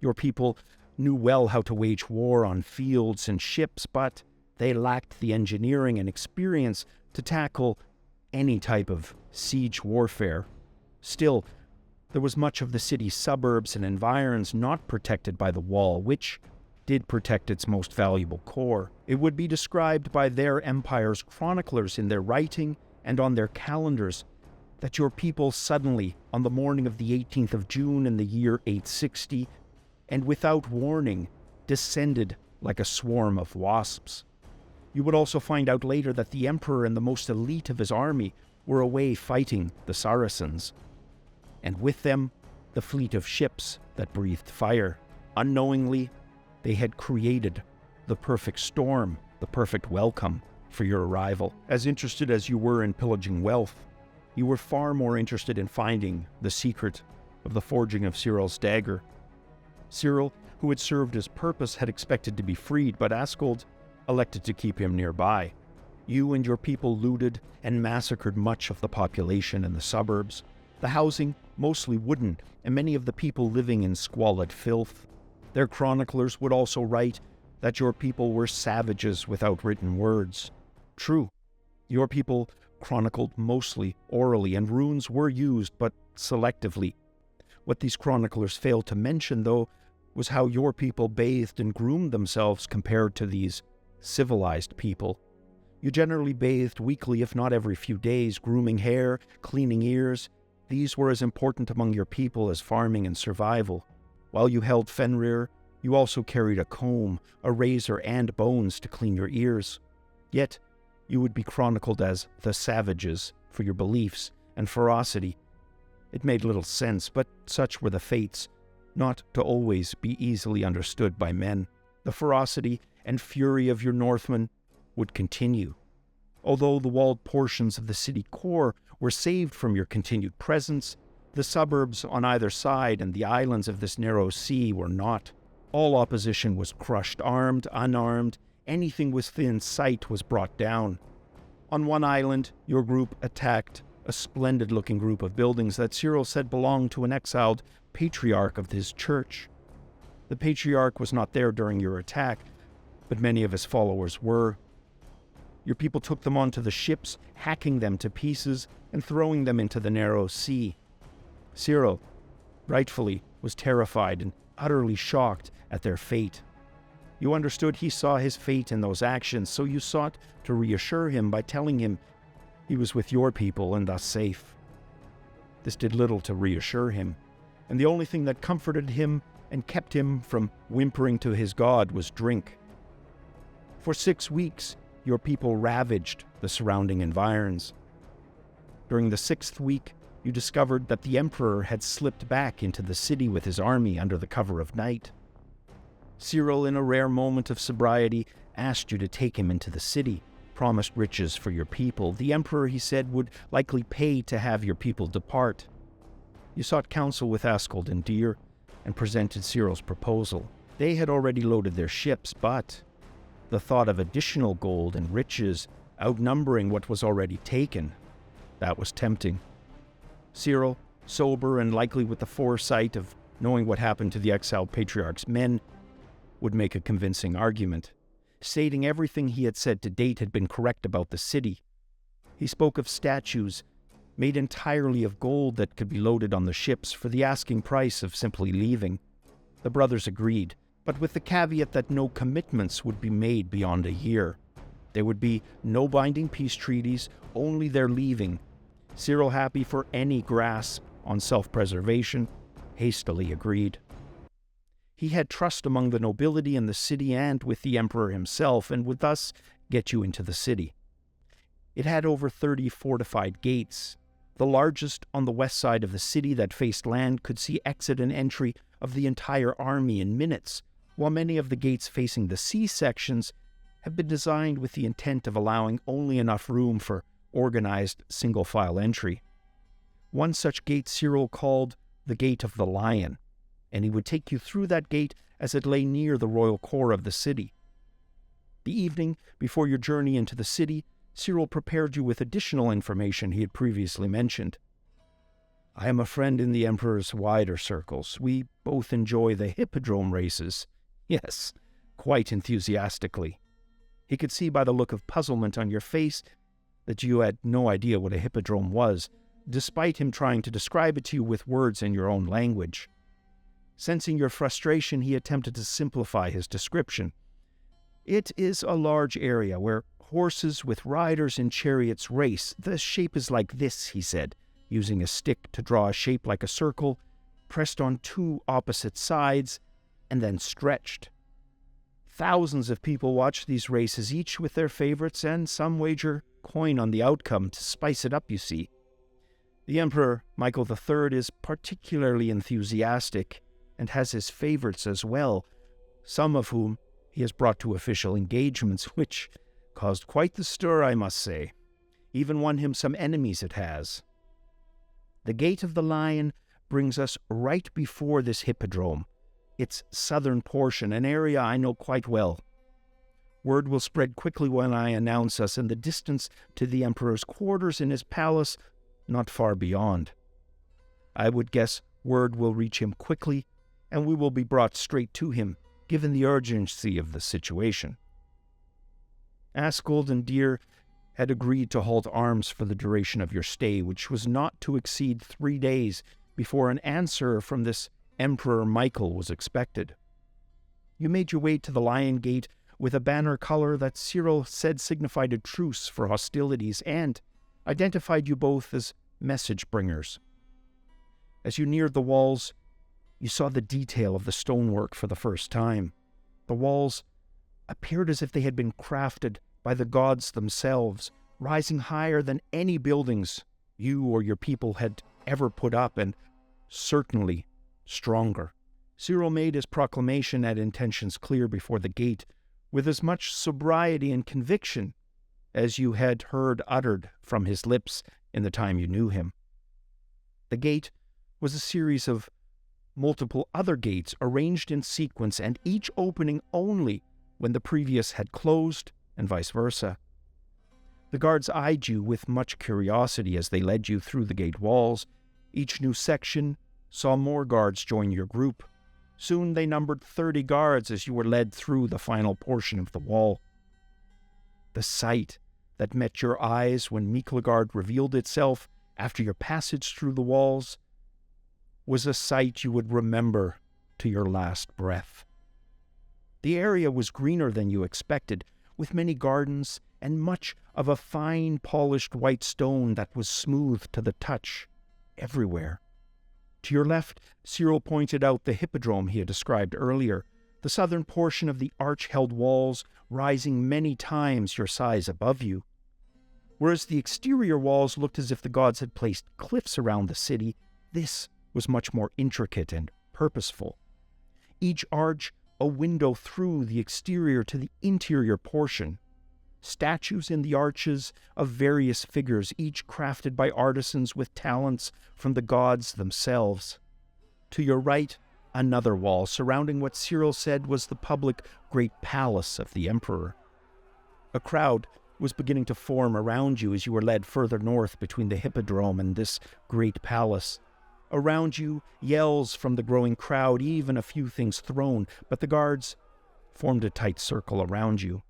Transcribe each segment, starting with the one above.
Your people knew well how to wage war on fields and ships, but they lacked the engineering and experience to tackle any type of siege warfare. Still, there was much of the city's suburbs and environs not protected by the wall, which did protect its most valuable core. It would be described by their empire's chroniclers in their writing and on their calendars that your people suddenly, on the morning of the 18th of June in the year 860, and without warning, descended like a swarm of wasps. You would also find out later that the emperor and the most elite of his army were away fighting the Saracens, and with them, the fleet of ships that breathed fire. Unknowingly, they had created the perfect storm, the perfect welcome for your arrival. As interested as you were in pillaging wealth, you were far more interested in finding the secret of the forging of Cyril's dagger. Cyril, who had served his purpose, had expected to be freed, but Askold elected to keep him nearby. You and your people looted and massacred much of the population in the suburbs, the housing mostly wooden, and many of the people living in squalid filth. Their chroniclers would also write that your people were savages without written words. True, your people chronicled mostly orally, and runes were used, but selectively. What these chroniclers failed to mention, though, was how your people bathed and groomed themselves compared to these civilized people. You generally bathed weekly, if not every few days, grooming hair, cleaning ears. These were as important among your people as farming and survival. While you held Fenrir, you also carried a comb, a razor, and bones to clean your ears. Yet, you would be chronicled as the savages for your beliefs and ferocity. It made little sense, but such were the fates, not to always be easily understood by men. The ferocity and fury of your Northmen would continue. Although the walled portions of the city core were saved from your continued presence, the suburbs on either side and the islands of this narrow sea were not. All opposition was crushed, armed, unarmed. Anything within sight was brought down. On one island, your group attacked a splendid-looking group of buildings that Cyril said belonged to an exiled patriarch of his church. The patriarch was not there during your attack, but many of his followers were. Your people took them onto the ships, hacking them to pieces and throwing them into the narrow sea. Cyril, rightfully, was terrified and utterly shocked at their fate. You understood he saw his fate in those actions, so you sought to reassure him by telling him he was with your people and thus safe. This did little to reassure him, and the only thing that comforted him and kept him from whimpering to his god was drink. For 6 weeks, your people ravaged the surrounding environs. During the 6th week, you discovered that the emperor had slipped back into the city with his army under the cover of night. Cyril, in a rare moment of sobriety, asked you to take him into the city, promised riches for your people. The emperor, he said, would likely pay to have your people depart. You sought counsel with Askold and Deer and presented Cyril's proposal. They had already loaded their ships, but the thought of additional gold and riches outnumbering what was already taken, that was tempting. Cyril, sober and likely with the foresight of knowing what happened to the exiled patriarch's men, would make a convincing argument, stating everything he had said to date had been correct about the city. He spoke of statues made entirely of gold that could be loaded on the ships for the asking price of simply leaving. The brothers agreed, but with the caveat that no commitments would be made beyond a year. There would be no binding peace treaties, only their leaving. Cyril, happy for any grasp on self-preservation, hastily agreed. He had trust among the nobility in the city and with the emperor himself, and would thus get you into the city. It had over 30 fortified gates. The largest on the west side of the city that faced land could see exit and entry of the entire army in minutes, while many of the gates facing the sea sections have been designed with the intent of allowing only enough room for organized single-file entry. One such gate Cyril called the Gate of the Lion, and he would take you through that gate as it lay near the royal core of the city. The evening before your journey into the city, Cyril prepared you with additional information he had previously mentioned. I am a friend in the Emperor's wider circles. We both enjoy the hippodrome races. Yes, quite enthusiastically. He could see by the look of puzzlement on your face that you had no idea what a hippodrome was, despite him trying to describe it to you with words in your own language. Sensing your frustration, he attempted to simplify his description. It is a large area where horses with riders in chariots race. The shape is like this, he said, using a stick to draw a shape like a circle, pressed on two opposite sides, and then stretched. Thousands of people watch these races, each with their favorites, and some wager coin on the outcome to spice it up, you see. The Emperor Michael III is particularly enthusiastic and has his favorites as well, some of whom he has brought to official engagements, which caused quite the stir, I must say. Even won him some enemies it has. The Gate of the Lion brings us right before this hippodrome, its southern portion, an area I know quite well. Word will spread quickly when I announce us in the distance to the Emperor's quarters in his palace, not far beyond. I would guess word will reach him quickly, and we will be brought straight to him, given the urgency of the situation. Askold and Deer had agreed to halt arms for the duration of your stay, which was not to exceed 3 days before an answer from this Emperor Michael was expected. You made your way to the Lion Gate with a banner color that Cyril said signified a truce for hostilities and identified you both as message bringers. As you neared the walls, you saw the detail of the stonework for the first time. The walls appeared as if they had been crafted by the gods themselves, rising higher than any buildings you or your people had ever put up, and certainly stronger. Cyril made his proclamation and intentions clear before the gate with as much sobriety and conviction as you had heard uttered from his lips in the time you knew him. The gate was a series of multiple other gates arranged in sequence, and each opening only when the previous had closed, and vice versa. The guards eyed you with much curiosity as they led you through the gate walls. Each new section saw more guards join your group. Soon they numbered 30 guards as you were led through the final portion of the wall. The sight that met your eyes when Miklagard revealed itself after your passage through the walls was a sight you would remember to your last breath. The area was greener than you expected, with many gardens and much of a fine polished white stone that was smooth to the touch everywhere. To your left, Cyril pointed out the hippodrome he had described earlier, the southern portion of the arch-held walls rising many times your size above you. Whereas the exterior walls looked as if the gods had placed cliffs around the city, this was much more intricate and purposeful. Each arch a window through the exterior to the interior portion. Statues in the arches of various figures, each crafted by artisans with talents from the gods themselves. To your right, another wall surrounding what Cyril said was the public great palace of the Emperor. A crowd was beginning to form around you as you were led further north between the hippodrome and this great palace. Around you, yells from the growing crowd, even a few things thrown, but the guards formed a tight circle around you.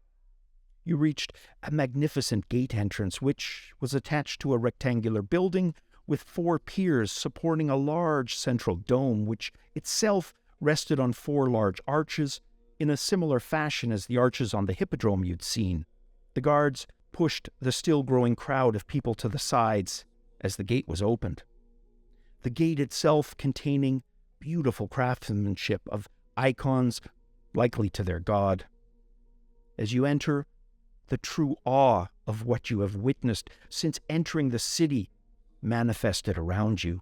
You reached a magnificent gate entrance, which was attached to a rectangular building with 4 piers supporting a large central dome, which itself rested on 4 large arches in a similar fashion as the arches on the hippodrome you'd seen. The guards pushed the still-growing crowd of people to the sides as the gate was opened. The gate itself containing beautiful craftsmanship of icons likely to their god. As you enter, the true awe of what you have witnessed since entering the city manifested around you.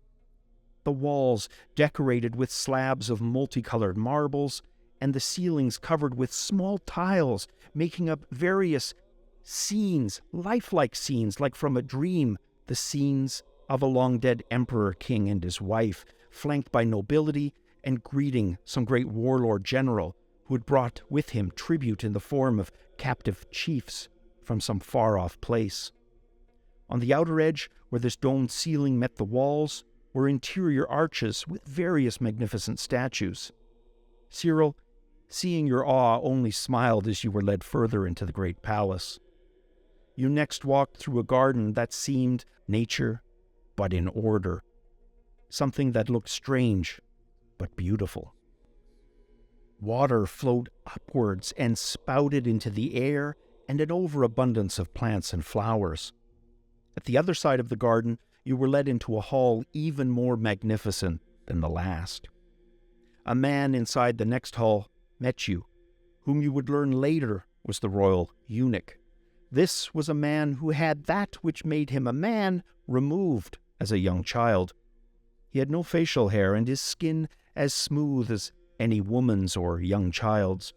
The walls decorated with slabs of multicolored marbles, and the ceilings covered with small tiles, making up various scenes, lifelike scenes like from a dream, the scenes of a long-dead emperor king and his wife, flanked by nobility and greeting some great warlord general who had brought with him tribute in the form of captive chiefs from some far-off place. On the outer edge, where this domed ceiling met the walls, were interior arches with various magnificent statues. Cyril, seeing your awe, only smiled as you were led further into the great palace. You next walked through a garden that seemed nature, but in order. Something that looked strange, but beautiful. Water flowed upwards and spouted into the air, and an overabundance of plants and flowers. At the other side of the garden, you were led into a hall even more magnificent than the last. A man inside the next hall met you, whom you would learn later was the royal eunuch. This was a man who had that which made him a man removed as a young child. He had no facial hair, and his skin as smooth as any woman's or young child's.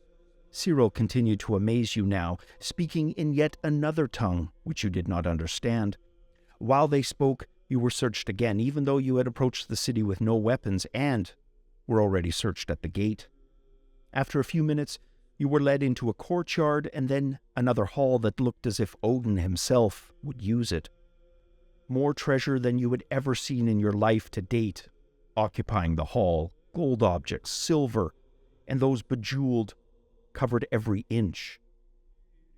Cyril continued to amaze you now, speaking in yet another tongue which you did not understand. While they spoke, you were searched again, even though you had approached the city with no weapons and were already searched at the gate. After a few minutes, you were led into a courtyard and then another hall that looked as if Odin himself would use it. More treasure than you had ever seen in your life to date, occupying the hall, gold objects, silver, and those bejeweled covered every inch.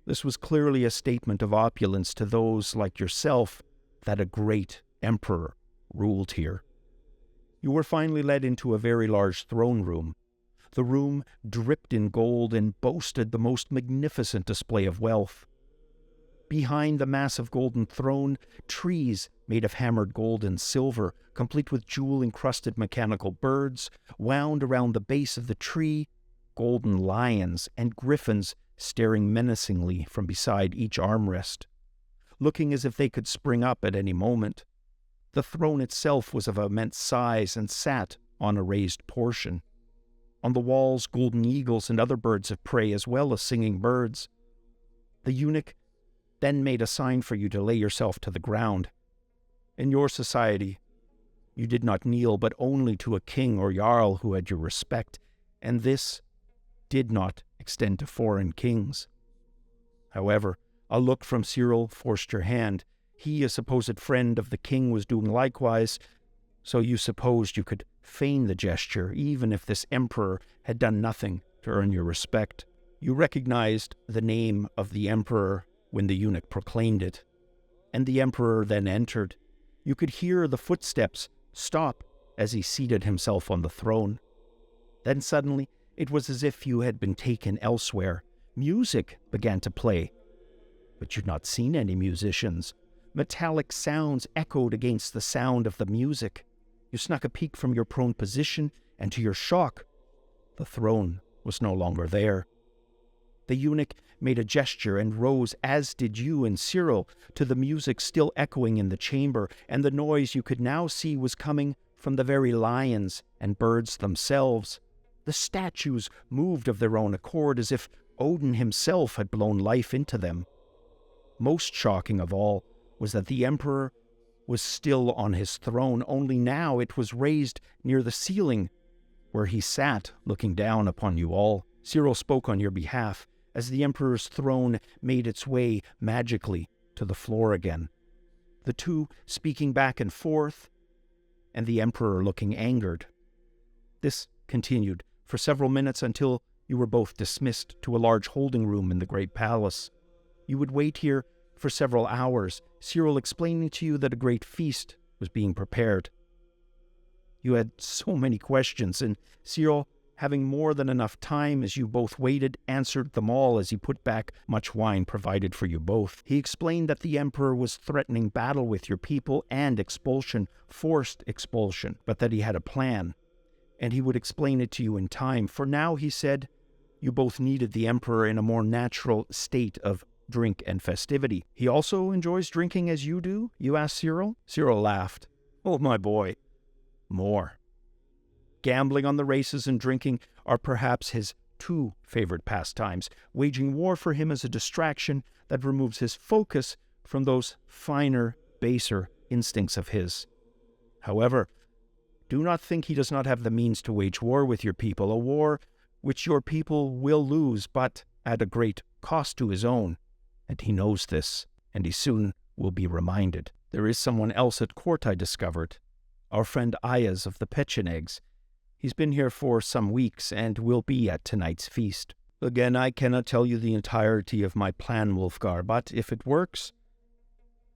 This was clearly a statement of opulence to those like yourself that a great emperor ruled here. You were finally led into a very large throne room. The room dripped in gold and boasted the most magnificent display of wealth. Behind the massive golden throne, trees made of hammered gold and silver, complete with jewel-encrusted mechanical birds, wound around the base of the tree, golden lions and griffins staring menacingly from beside each armrest, looking as if they could spring up at any moment. The throne itself was of immense size and sat on a raised portion. On the walls, golden eagles and other birds of prey, as well as singing birds. The eunuch then made a sign for you to lay yourself to the ground. In your society, you did not kneel, but only to a king or jarl who had your respect, and this did not extend to foreign kings. However, a look from Cyril forced your hand. He, a supposed friend of the king, was doing likewise, so you supposed you could feign the gesture, even if this emperor had done nothing to earn your respect. You recognized the name of the emperor when the eunuch proclaimed it, and the emperor then entered. You could hear the footsteps stop as he seated himself on the throne. Then suddenly, it was as if you had been taken elsewhere. Music began to play, but you'd not seen any musicians. Metallic sounds echoed against the sound of the music. You snuck a peek from your prone position, and to your shock, the throne was no longer there. The eunuch made a gesture and rose, as did you and Cyril, to the music still echoing in the chamber, and the noise you could now see was coming from the very lions and birds themselves. The statues moved of their own accord, as if Odin himself had blown life into them. Most shocking of all was that the emperor was still on his throne, only now it was raised near the ceiling, where he sat looking down upon you all. Cyril spoke on your behalf, as the emperor's throne made its way magically to the floor again. The two speaking back and forth, and the emperor looking angered. This continued for several minutes until you were both dismissed to a large holding room in the great palace. You would wait here for several hours, Cyril explaining to you that a great feast was being prepared. You had so many questions, and Cyril, having more than enough time as you both waited, answered them all as he put back much wine provided for you both. He explained that the emperor was threatening battle with your people and expulsion, forced expulsion, but that he had a plan, and he would explain it to you in time. For now, he said, you both needed the emperor in a more natural state of drink and festivity. He also enjoys drinking as you do? You asked Cyril. Cyril laughed. Oh, my boy. More. Gambling on the races and drinking are perhaps his two favorite pastimes. Waging war for him is a distraction that removes his focus from those finer, baser instincts of his. However, do not think he does not have the means to wage war with your people, a war which your people will lose, but at a great cost to his own. And he knows this, and he soon will be reminded. There is someone else at court, I discovered. our friend Yves of the Pechenegs. He's been here for some weeks and will be at tonight's feast. Again, I cannot tell you the entirety of my plan, Wulfgar, but if it works,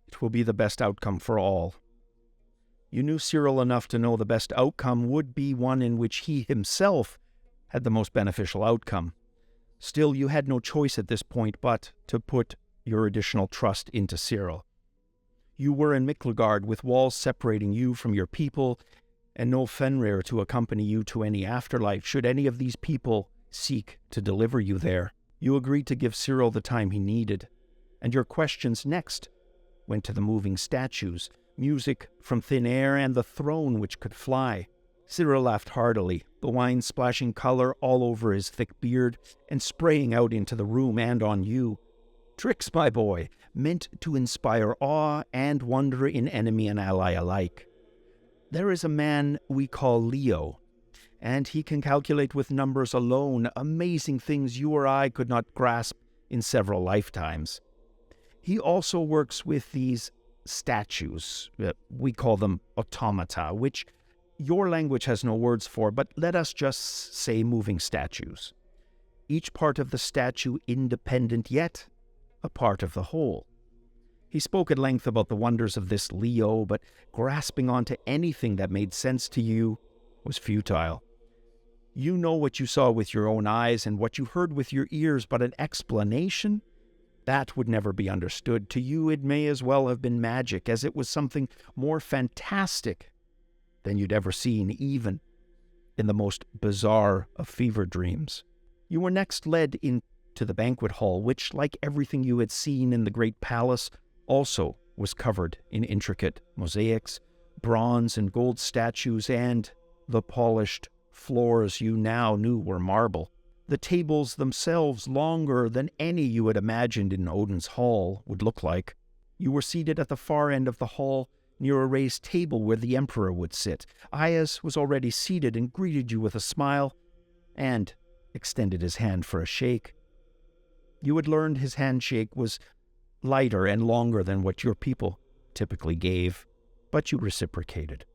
it will be the best outcome for all. You knew Cyril enough to know the best outcome would be one in which he himself had the most beneficial outcome. Still, you had no choice at this point but to put your additional trust into Cyril. You were in Miklagard with walls separating you from your people, and no Fenrir to accompany you to any afterlife should any of these people seek to deliver you there. You agreed to give Cyril the time he needed, and your questions next went to the moving statues, music from thin air, and the throne which could fly. Cyril laughed heartily, the wine splashing color all over his thick beard and spraying out into the room and on you. Tricks, my boy, meant to inspire awe and wonder in enemy and ally alike. There is a man we call Leo, and he can calculate with numbers alone amazing things you or I could not grasp in several lifetimes. He also works with these statues, we call them automata, which your language has no words for, but let us just say moving statues. Each part of the statue independent, yet a part of the whole. He spoke at length about the wonders of this Leo, but grasping onto anything that made sense to you was futile. You know what you saw with your own eyes and what you heard with your ears, but an explanation? That would never be understood. To you it may as well have been magic, as it was something more fantastic than you'd ever seen, even in the most bizarre of fever dreams. You were next led into the banquet hall, which, like everything you had seen in the great palace, also was covered in intricate mosaics, bronze and gold statues, and the polished floors you now knew were marble. The tables themselves longer than any you had imagined in Odin's hall would look like. You were seated at the far end of the hall, near a raised table where the emperor would sit. Yves was already seated and greeted you with a smile, and extended his hand for a shake. You had learned his handshake was lighter and longer than what your people typically gave, but you reciprocated.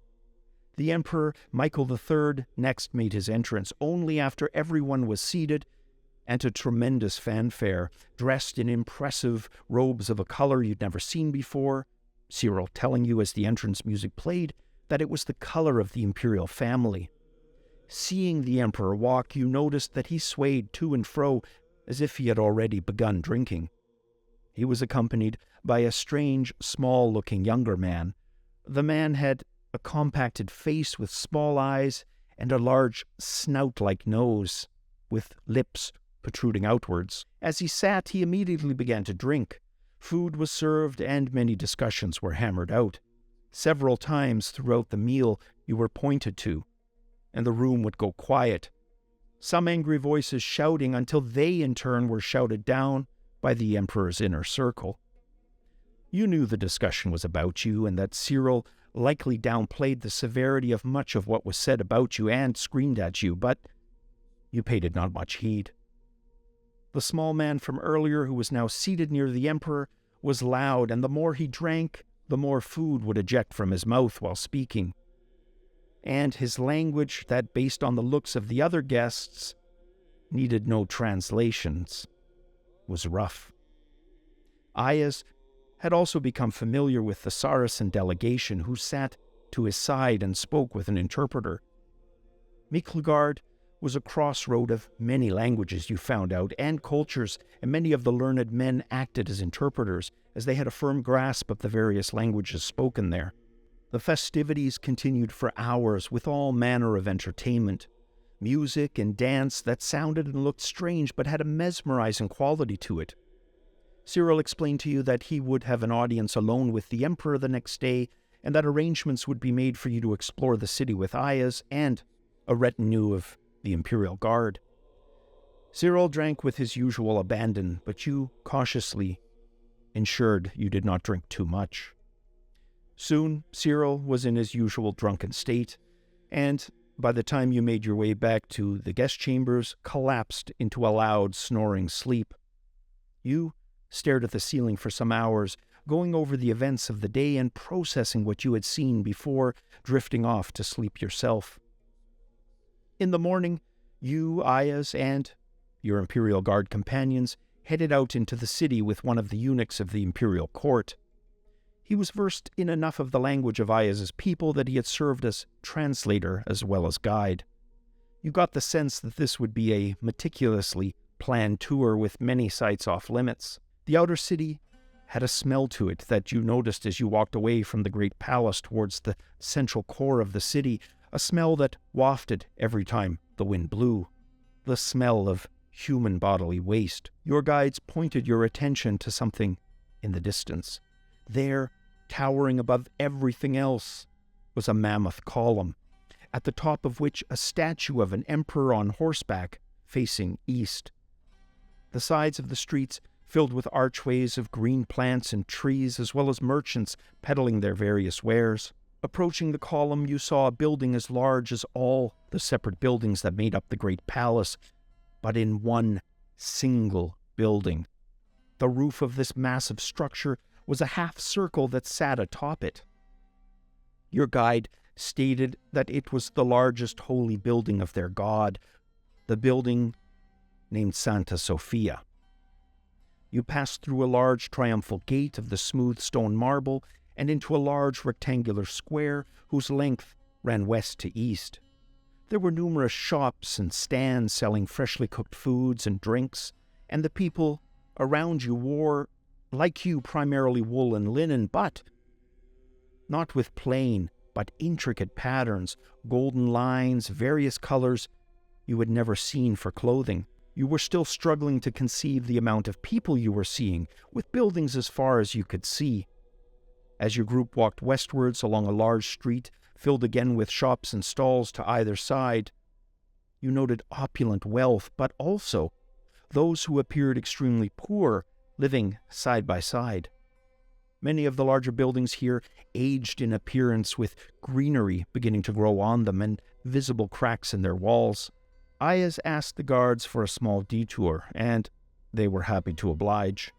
The Emperor Michael III next made his entrance, only after everyone was seated, and to tremendous fanfare, dressed in impressive robes of a color you'd never seen before, Cyril telling you as the entrance music played that it was the color of the Imperial family. Seeing the Emperor walk, you noticed that he swayed to and fro as if he had already begun drinking. He was accompanied by a strange, small-looking younger man. The man had a compacted face with small eyes and a large snout-like nose, with lips protruding outwards. As he sat, he immediately began to drink. Food was served and many discussions were hammered out. Several times throughout the meal you were pointed to, and the room would go quiet, some angry voices shouting until they in turn were shouted down by the Emperor's inner circle. You knew the discussion was about you, and that Cyril likely downplayed the severity of much of what was said about you and screamed at you, but you paid it not much heed. The small man from earlier, who was now seated near the Emperor, was loud, and the more he drank, the more food would eject from his mouth while speaking. And his language, that based on the looks of the other guests, needed no translations, was rough. Yves had also become familiar with the Saracen delegation, who sat to his side and spoke with an interpreter. Miklagard was a crossroad of many languages, you found out, and cultures, and many of the learned men acted as interpreters, as they had a firm grasp of the various languages spoken there. The festivities continued for hours with all manner of entertainment, music and dance that sounded and looked strange but had a mesmerizing quality to it. Cyril explained to you that he would have an audience alone with the Emperor the next day, and that arrangements would be made for you to explore the city with Yves and a retinue of the Imperial Guard. Cyril drank with his usual abandon, but you cautiously ensured you did not drink too much. Soon, Cyril was in his usual drunken state, and by the time you made your way back to the guest chambers, collapsed into a loud, snoring sleep. You stared at the ceiling for some hours, going over the events of the day and processing what you had seen before drifting off to sleep yourself. In the morning, you, Yves, and your Imperial Guard companions headed out into the city with one of the eunuchs of the Imperial court. He was versed in enough of the language of Yves' people that he had served as translator as well as guide. You got the sense that this would be a meticulously planned tour with many sites off limits. The outer city had a smell to it that you noticed as you walked away from the great palace towards the central core of the city, a smell that wafted every time the wind blew. The smell of human bodily waste. Your guides pointed your attention to something in the distance. There, towering above everything else, was a mammoth column, at the top of which a statue of an emperor on horseback facing east. The sides of the streets filled with archways of green plants and trees, as well as merchants peddling their various wares. Approaching the column, you saw a building as large as all the separate buildings that made up the great palace, but in one single building. The roof of this massive structure was a half-circle that sat atop it. Your guide stated that it was the largest holy building of their god, the building named Santa Sofia. You passed through a large triumphal gate of the smooth stone marble and into a large rectangular square whose length ran west to east. There were numerous shops and stands selling freshly cooked foods and drinks, and the people around you wore, like you, primarily wool and linen, but not with plain but intricate patterns, golden lines, various colors you had never seen for clothing. You were still struggling to conceive the amount of people you were seeing, with buildings as far as you could see. As your group walked westwards along a large street, filled again with shops and stalls to either side, you noted opulent wealth, but also those who appeared extremely poor, living side by side. Many of the larger buildings here aged in appearance, with greenery beginning to grow on them and visible cracks in their walls. Yves asked the guards for a small detour, and they were happy to oblige.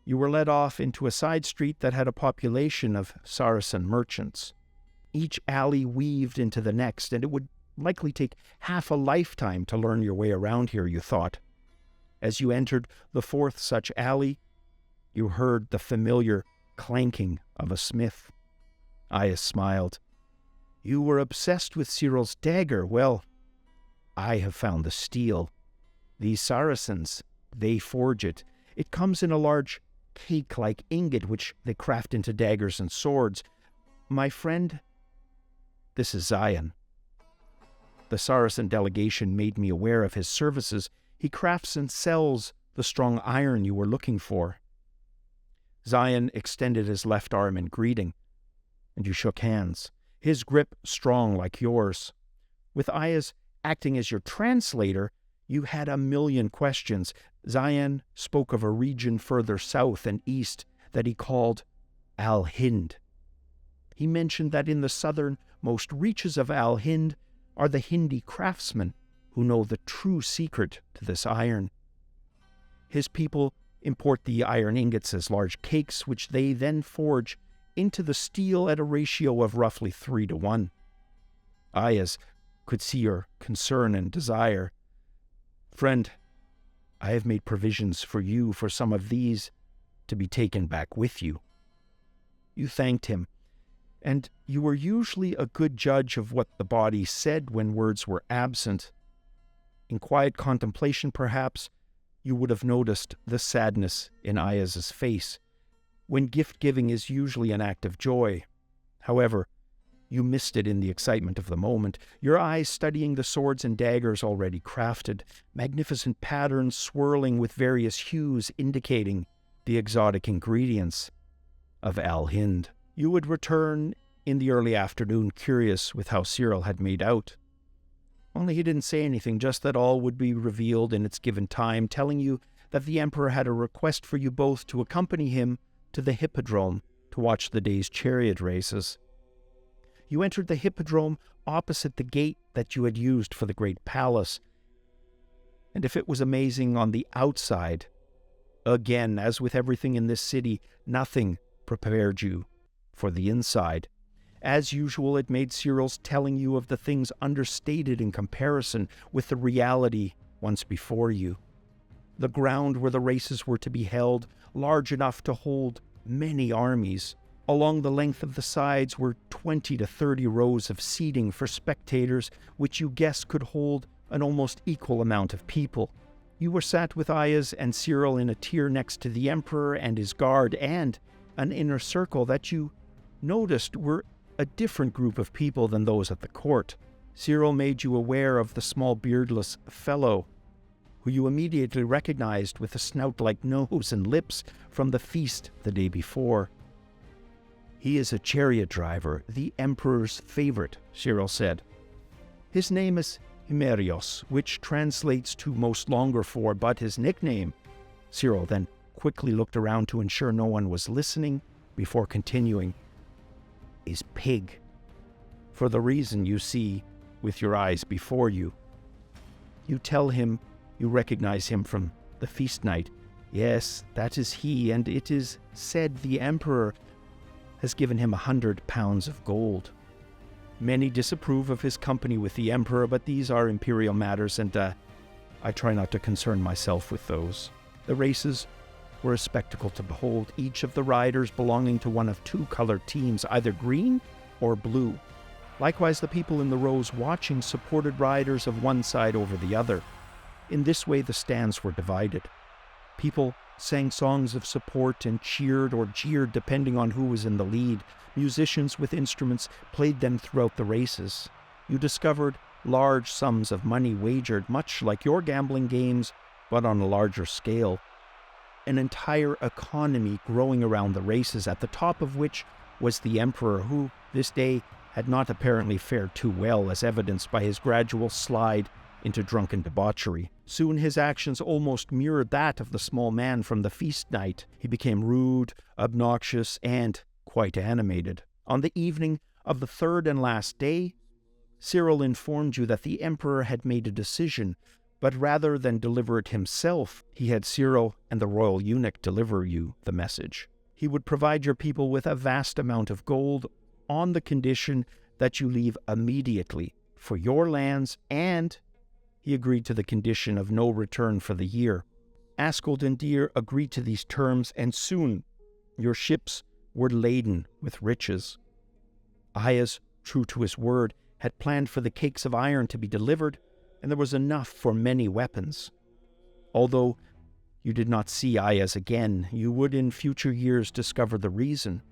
You were led off into a side street that had a population of Saracen merchants. Each alley weaved into the next, and it would likely take half a lifetime to learn your way around here, you thought. As you entered the fourth such alley, you heard the familiar clanking of a smith. Yves smiled. You were obsessed with Cyril's dagger. Well, I have found the steel. These Saracens, they forge it. It comes in a large cake-like ingot, which they craft into daggers and swords. My friend, this is Zion. The Saracen delegation made me aware of his services. He crafts and sells the strong iron you were looking for. Zion extended his left arm in greeting, and you shook hands, his grip strong like yours. With Yves acting as your translator, you had a million questions. Zion spoke of a region further south and east that he called Al-Hind. He mentioned that in the southernmost reaches of Al-Hind are the Hindi craftsmen who know the true secret to this iron. His people import the iron ingots as large cakes, which they then forge into the steel at a ratio of roughly 3-1. Yves could see your concern and desire. Friend, I have made provisions for you for some of these to be taken back with you. You thanked him, and you were usually a good judge of what the body said when words were absent. In quiet contemplation, perhaps, you would have noticed the sadness in Yves' face, when gift-giving is usually an act of joy. However, you missed it in the excitement of the moment, your eyes studying the swords and daggers already crafted, magnificent patterns swirling with various hues indicating the exotic ingredients of Al-Hind. You would return in the early afternoon, curious with how Cyril had made out. Only he didn't say anything, just that all would be revealed in its given time, telling you that the Emperor had a request for you both to accompany him to the Hippodrome to watch the day's chariot races. You entered the Hippodrome opposite the gate that you had used for the great palace. And if it was amazing on the outside, again, as with everything in this city, nothing prepared you for the inside. As usual, it made Cyril's telling you of the things understated in comparison with the reality once before you. The ground where the races were to be held, large enough to hold many armies. Along the length of the sides were 20 to 30 rows of seating for spectators, which you guessed could hold an almost equal amount of people. You were sat with Yves and Cyril in a tier next to the Emperor and his guard, and an inner circle that you noticed were a different group of people than those at the court. Cyril made you aware of the small beardless fellow, who you immediately recognized with a snout-like nose and lips from the feast the day before. "He is a chariot driver, the Emperor's favorite," Cyril said. "His name is Himerios, which translates to most longer for, but his nickname," Cyril then quickly looked around to ensure no one was listening before continuing, "is Pig, for the reason you see with your eyes before you. You tell him you recognize him from the feast night. Yes, that is he, and it is said the Emperor has given him 100 pounds of gold. Many disapprove of his company with the Emperor, but these are Imperial matters, and I try not to concern myself with those." The races were a spectacle to behold, each of the riders belonging to one of two colored teams, either green or blue. Likewise, the people in the rows watching supported riders of one side over the other. In this way, the stands were divided. People sang songs of support and cheered or jeered depending on who was in the lead. Musicians with instruments played them throughout the races. You discovered large sums of money wagered, much like your gambling games, but on a larger scale. An entire economy growing around the races, at the top of which was the Emperor, who this day had not apparently fared too well, as evidenced by his gradual slide into drunken debauchery. Soon his actions almost mirrored that of the small man from the feast night. He became rude, obnoxious, and quite animated. On the evening of the third and last day, Cyril informed you that the Emperor had made a decision, but rather than deliver it himself, he had Cyril and the royal eunuch deliver you the message. He would provide your people with a vast amount of gold on the condition that you leave immediately for your lands, and he agreed to the condition of no return for the year. Askold and Deer agreed to these terms, and soon your ships were laden with riches. Yves, true to his word, had planned for the cakes of iron to be delivered, and there was enough for many weapons. Although you did not see Yves again, you would in future years discover the reason.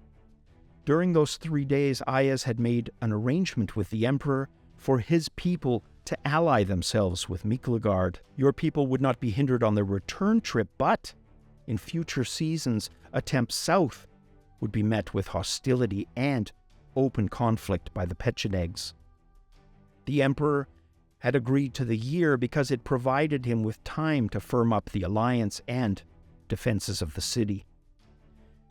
During those 3 days, Yves had made an arrangement with the Emperor for his people to ally themselves with Miklagard. Your people would not be hindered on their return trip, but in future seasons, attempts south would be met with hostility and open conflict by the Pechenegs. The Emperor had agreed to the year because it provided him with time to firm up the alliance and defenses of the city.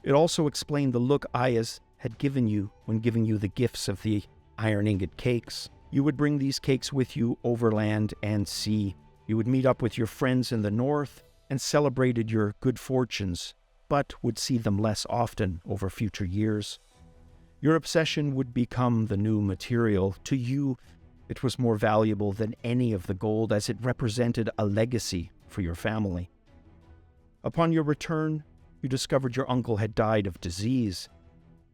It also explained the look Yves had given you when giving you the gifts of the iron ingot cakes. You would bring these cakes with you over land and sea. You would meet up with your friends in the north and celebrated your good fortunes, but would see them less often over future years. Your obsession would become the new material. To you, it was more valuable than any of the gold, as it represented a legacy for your family. Upon your return, you discovered your uncle had died of disease.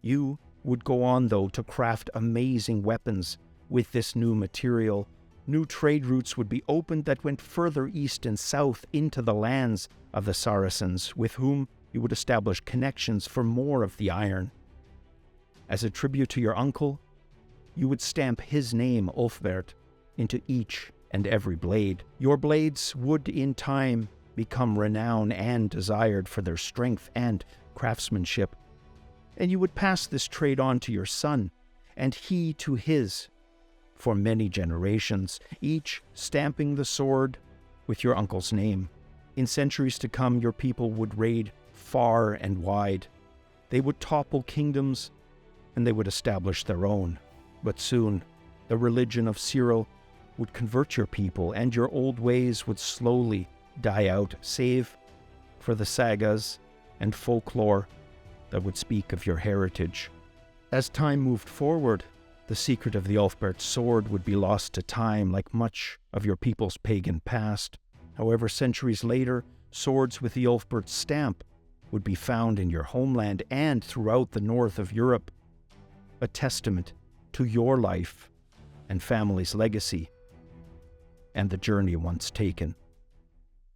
You would go on, though, to craft amazing weapons with this new material. New trade routes would be opened that went further east and south into the lands of the Saracens, with whom you would establish connections for more of the iron. As a tribute to your uncle, you would stamp his name, Ulfbert, into each and every blade. Your blades would, in time, become renowned and desired for their strength and craftsmanship. And you would pass this trade on to your son, and he to his, for many generations, each stamping the sword with your uncle's name. In centuries to come, your people would raid far and wide. They would topple kingdoms, and they would establish their own. But soon, the religion of Cyril would convert your people, and your old ways would slowly die out, save for the sagas and folklore that would speak of your heritage. As time moved forward, the secret of the Ulfberht sword would be lost to time like much of your people's pagan past. However, centuries later, swords with the Ulfberht stamp would be found in your homeland and throughout the north of Europe, a testament to your life and family's legacy and the journey once taken.